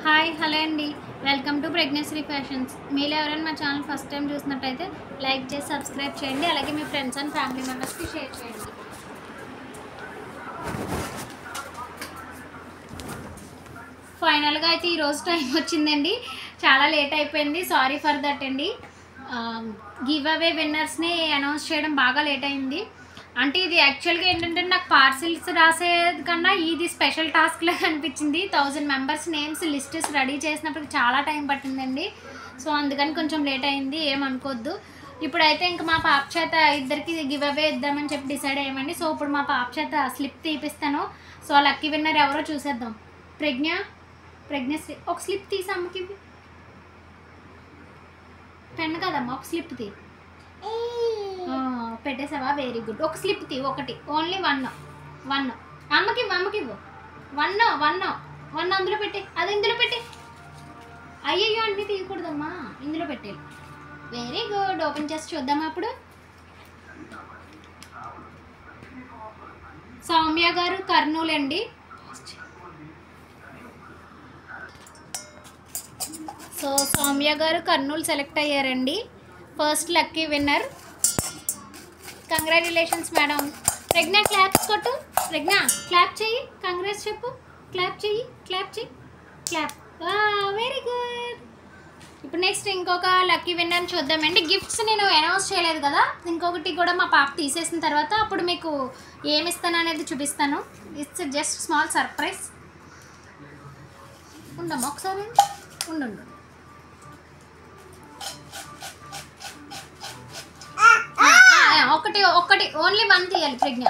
Hi hello అండి, welcome to pregnancy fashions. మీరు ఎవరైనా మా ఛానల్ ఫస్ట్ టైం చూసినట్టయితే లైక్ చేసి సబ్స్క్రైబ్ చేయండి, అలాగే మీ ఫ్రెండ్స్ అండ్ ఫ్యామిలీ మెంబర్స్కి షేర్ చేయండి. ఫైనల్గా అయితే ఈరోజు టైం వచ్చిందండి, చాలా లేట్ అయిపోయింది, సారీ ఫర్ దట్ అండి. గివ్ అవే విన్నర్స్ని అనౌన్స్ చేయడం బాగా లేట్ అయింది. అంటే ఇది యాక్చువల్గా ఏంటంటే నాకు పార్సిల్స్ రాసేది కన్నా ఇది స్పెషల్ టాస్క్లా అనిపించింది. 1000 మెంబర్స్ నేమ్స్ లిస్టెస్ రెడీ చేసినప్పటికి చాలా టైం పట్టిందండి. సో అందుకని కొంచెం లేట్ అయింది, ఏమనుకోవద్దు. ఇప్పుడైతే ఇంకా మా పాప చేత ఇద్దరికి గివ్ అవే ఇద్దామని చెప్పి డిసైడ్ అయ్యామండి. సో ఇప్పుడు మా పాప చేత స్లిప్ తీపిస్తాను. సో లక్కీ విన్నర్ ఎవరో చూసేద్దాం. ప్రెగ్నెన్సీ ఒక స్లిప్ తీసి అమ్మకి పెన్ కదమ్మా, ఒక స్లిప్ తీ. పెట్టేసావా? Very good. ఒక స్లిప్ తీ, ఒకటి, ఓన్లీ వన్. అమ్మకి వన్ అందులో పెట్టి, అది ఇందులో పెట్టి. అయ్యయ్యో అన్నీ తీయకూడదమ్మా, ఇందులో పెట్టే. Very good. ఓపెన్ చేసి చూద్దామా అప్పుడు. సౌమ్య గారు కర్నూలు అండి. సో సౌమ్య గారు కర్నూలు సెలెక్ట్ అయ్యారండి, first lucky winner. Congratulations madam. Pragna claps కొట్టు. ప్రజ్ఞ క్లాప్ చెయ్యి, కంగ్రాట్స్ చెప్పు. క్లాప్ చెయ్యి. క్లాప్. Very good. ఇప్పుడు నెక్స్ట్ ఇంకొక లక్కీ విన్నర్ చూద్దామండి. గిఫ్ట్స్ నేను అనౌన్స్ చేయలేదు కదా, ఇంకొకటి కూడా మా పాప తీసేసిన తర్వాత అప్పుడు మీకు ఏమి ఇస్తాను అనేది చూపిస్తాను. It's just small surprise. ఉండమ్మా ఒకసారి, ఉండు. ఒకటి ఓన్లీ వన్ తీయాలి ప్రజ్ఞ.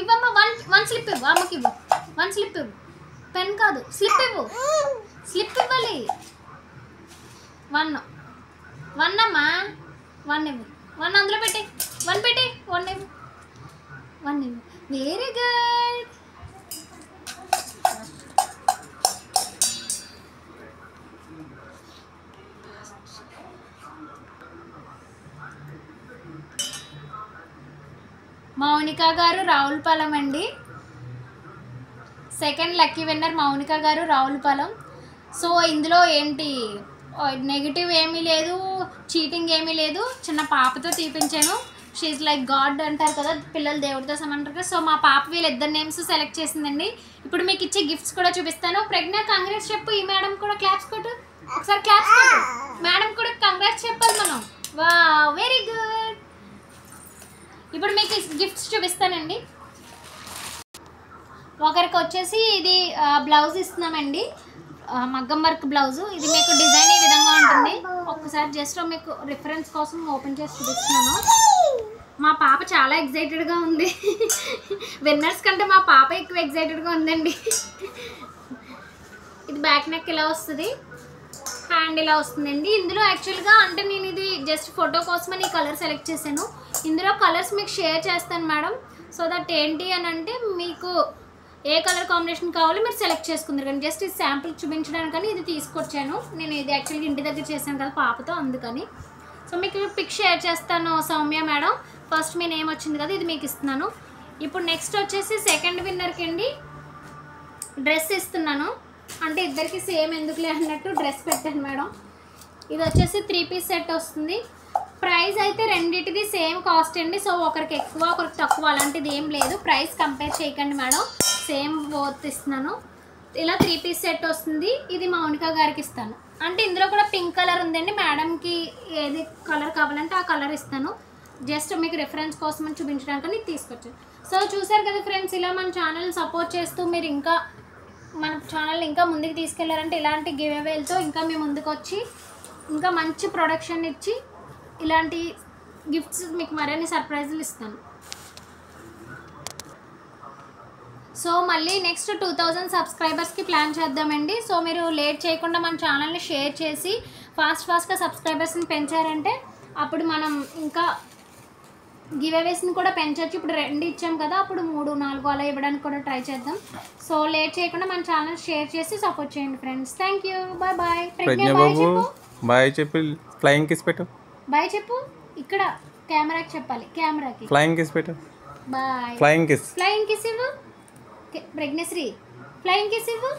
ఇవ్వమ్మా, వన్ స్లిప్ ఇవ్వు అమ్మకి, ఇవ్వు వన్ స్లిప్ ఇవ్వు. పెన్ కాదు, స్లిప్ ఇవ్వు. స్లిప్ ఇవ్వాలి. వన్ అమ్మా, వన్ ఇవ్వు. వన్ అందులో పెట్టి, వన్ ఇవ్వు. Very good. మౌనిక గారు రావులపాలెం అండి, సెకండ్ లక్కీ విన్నర్ మౌనిక గారు రావులపాలెం. సో ఇందులో ఏంటి నెగిటివ్ ఏమీ లేదు, చీటింగ్ ఏమీ లేదు. చిన్న పాపతో తీపించాను. షీఈ్ లైక్ గాడ్ అంటారు కదా, పిల్లలు దేవుడితో సమంటారు కదా. సో మా పాప వీళ్ళిద్దరు నేమ్స్ సెలెక్ట్ చేసిందండి. ఇప్పుడు మీకు ఇచ్చే గిఫ్ట్స్ కూడా చూపిస్తాను. ప్రజ్ఞ కంగ్రాట్స్ చెప్పు. ఈ మేడం కూడా క్లాప్స్ కొట్టు, ఒకసారి క్లాప్స్ కొట్టు. మేడం కూడా కంగ్రాట్స్ చెప్పాలి మనం. వా వెరీ గుడ్. ఇప్పుడు మీకు గిఫ్ట్స్ చూపిస్తానండి. ఒకరికి వచ్చేసి ఇది బ్లౌజ్ ఇస్తున్నామండి, మగ్గం వర్క్ బ్లౌజు. ఇది మీకు డిజైన్ ఈ విధంగా ఉంటుంది. ఒక్కసారి జస్ట్ మీకు రిఫరెన్స్ కోసం ఓపెన్ చేసి చూపిస్తున్నాను. మా పాప చాలా ఎగ్జైటెడ్గా ఉంది. విన్నర్స్ కంటే మా పాప ఎక్కువ ఎగ్జైటెడ్గా ఉందండి. ఇది బ్యాక్ నెక్ ఇలా వస్తుంది, హ్యాండ్ ఇలా వస్తుందండి. ఇందులో యాక్చువల్గా అంటే నేను ఇది జస్ట్ ఫోటో కోసమని ఈ కలర్ సెలెక్ట్ చేశాను. ఇందులో కలర్స్ మీకు షేర్ చేస్తాను మేడం. సో దట్ ఏంటి అని అంటే మీకు ఏ కలర్ కాంబినేషన్ కావాలో మీరు సెలెక్ట్ చేసుకుందరు. కానీ జస్ట్ ఇది శాంపుల్ చూపించడానికని ఇది తీసుకొచ్చాను. నేను ఇది యాక్చువల్గా ఇంటి దగ్గర చేశాను కదా పాపతో, అందుకని. సో మీకు పిక్ షేర్ చేస్తాను సౌమ్య మేడం. ఫస్ట్ మీ నేమ్ వచ్చింది కదా, ఇది మీకు ఇస్తున్నాను. ఇప్పుడు నెక్స్ట్ వచ్చేసి సెకండ్ విన్నర్కి అండి డ్రెస్ ఇస్తున్నాను. అంటే ఇద్దరికి సేమ్ ఎందుకులే అన్నట్టు డ్రెస్ పెట్టాను మేడం. ఇది వచ్చేసి 3 పీస్ సెట్ వస్తుంది. ప్రైస్ అయితే రెండింటిది సేమ్ కాస్ట్ అండి. సో ఒకరికి ఎక్కువ ఒకరికి తక్కువ అలాంటిది ఏం లేదు. ప్రైస్ కంపేర్ చేయకండి మేడం, సేమ్ బోత్ ఇస్తున్నాను. ఇలా 3 పీస్ సెట్ వస్తుంది. ఇది మౌనిక గారికి ఇస్తాను. అంటే ఇందులో కూడా పింక్ కలర్ ఉందండి. మేడంకి ఏది కలర్ కావాలంటే ఆ కలర్ ఇస్తాను. జస్ట్ మీకు రిఫరెన్స్ కోసం అని చూపించడానికి తీసుకొచ్చాను. సో చూసారు కదా ఫ్రెండ్స్, ఇలా మన ఛానల్ సపోర్ట్ చేస్తూ మీరు ఇంకా మన ఛానల్ ఇంకా ముందుకు తీసుకెళ్లారంటే ఇలాంటి గివ్ అవేలతో ఇంకా మేము ముందుకు వచ్చి ఇంకా మంచి ప్రొడక్షన్ ఇచ్చి ఇలాంటి గిఫ్ట్స్ మీకు మరిన్ని సర్ప్రైజులు ఇస్తాను. సో మళ్ళీ నెక్స్ట్ 2000 సబ్స్క్రైబర్స్కి ప్లాన్ చేద్దామండి. సో మీరు లేట్ చేయకుండా మన ఛానల్ని షేర్ చేసి ఫాస్ట్గా సబ్స్క్రైబర్స్ని పెంచారంటే అప్పుడు మనం ఇంకా గివ్ అవేస్ని కూడా పెంచవచ్చు. ఇప్పుడు 2 ఇచ్చాం కదా, అప్పుడు 3, 4 అలా ఇవ్వడానికి కూడా ట్రై చేద్దాం. సో లేట్ చేయకుండా మన ఛానల్ షేర్ చేసి సపోర్ట్ చేయండి friends. Thank you. Bye bye. Pragna bye చెప్పు. బాయ్ చెప్పి ఫ్లయింగ్ కిస్ పెట్టు. బాయ్ చెప్పు. ఇక్కడ కెమెరాకి చెప్పాలి, కెమెరాకి. ఫ్లయింగ్ కిస్ పెట్టు. బాయ్. ఫ్లయింగ్ కిస్ ఇవ్వు. ప్రెగ్నెన్సీ ఫ్లయింగ్ కిస్ ఇవ్వు.